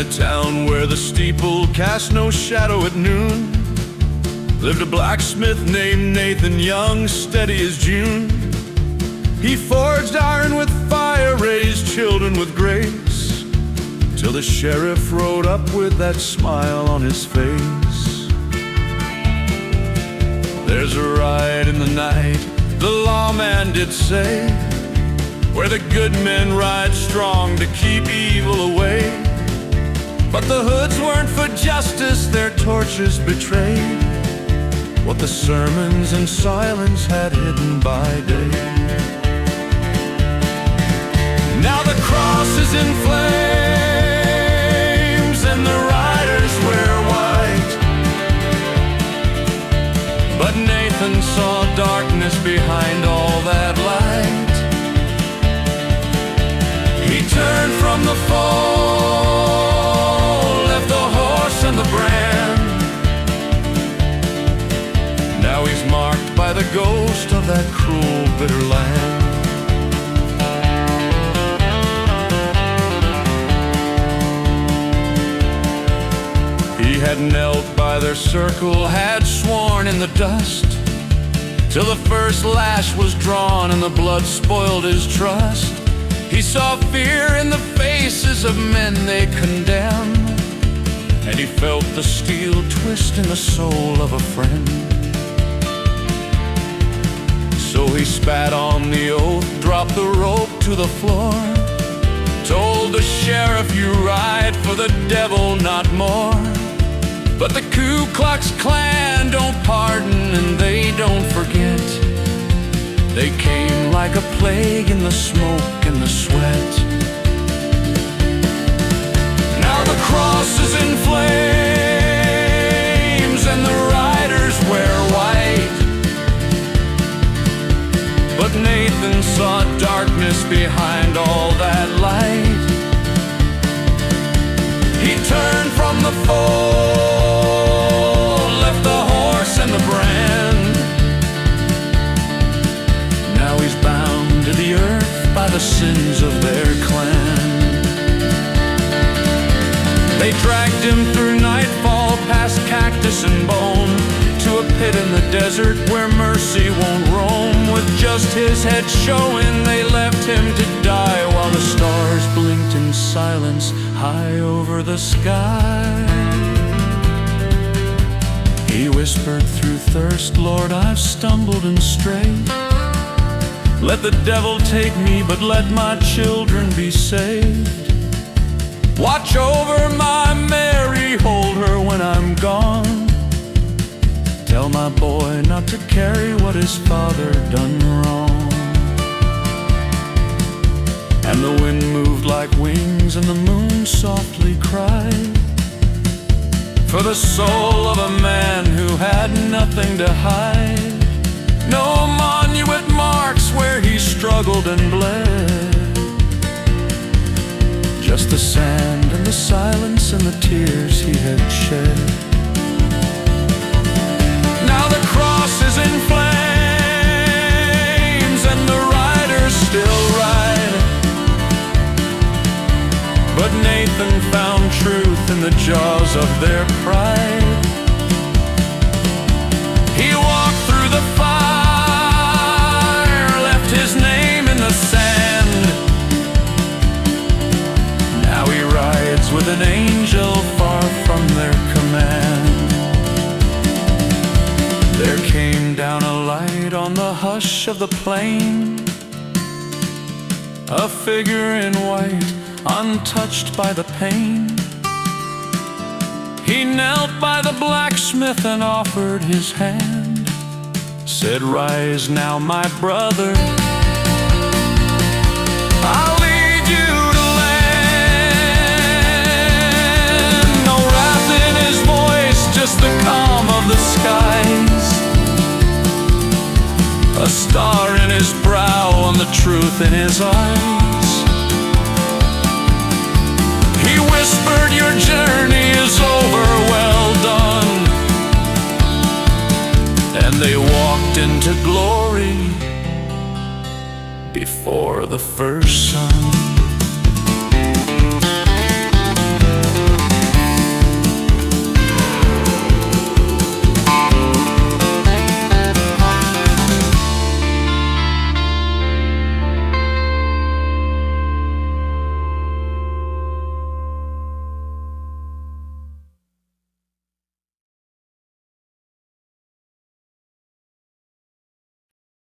a town where the steeple cast no shadow at noon, lived a blacksmith named Nathan, young, steady as June. He forged iron with fire, raised children with grace, till the sheriff rode up with that smile on his face. There's a ride in the night, the lawman did say, where the good men ride strong to keep evil away. But the hoods weren't for justice, their torches betrayed what the sermons and silence had hidden by day. Now the cross is in flames and the riders wear white, but Nathan saw darkness behind all that light. He turned from the foe, left the horse and the brand. Now he's marked by the ghost of that cruel, bitter land. He had knelt by their circle, had sworn in the dust, till the first lash was drawn and the blood spoiled his trust. He saw fear in the faces of men they condemned, and he felt the steel twist in the soul of a friend. So he spat on the oath, dropped the rope to the floor, told the sheriff, "You ride for the devil, not more." But the Ku Klux Klan don't pardon and they don't forget. They came like a plague in the smoke and the sweat. Now the cross is in flames and the riders wear white, but Nathan saw darkness behind all that light. He turned from the foe, left the horse and the brand. Now he's bound to the earth by the sins of their clan. They dragged him through nightfall, past cactus and bone, to a pit in the desert where mercy won't roam. With just his head showing, they left him to die while the stars blinked in silence high over the sky. He whispered through thirst, "Lord, I've stumbled and strayed. Let the devil take me, but let my children be saved. Watch over my Mary, hold her when I'm gone. Tell my boy not to carry what his father done wrong." And the wind moved like wings and the moon softly cried, for the soul of a man who had nothing to hide. No monument marks where he struggled and bled, just the sand and the silence and the tears he had shed. Now the cross is in flames and the riders still ride, but Nathan found truth in the jaws of their pride. He walked through the fire, left his name in the sand. Now he rides with an angel far from their command. There came down a light on the hush of the plain, a figure in white, untouched by the pain. He knelt by the blacksmith and offered his hand, said, "Rise now, my brother, I'll lead you to land." No wrath in his voice, just the calm of the skies, a star in his brow and the truth in his eyes. He whispered, "Your journey is over, well done." And they walked into glory before the first sun.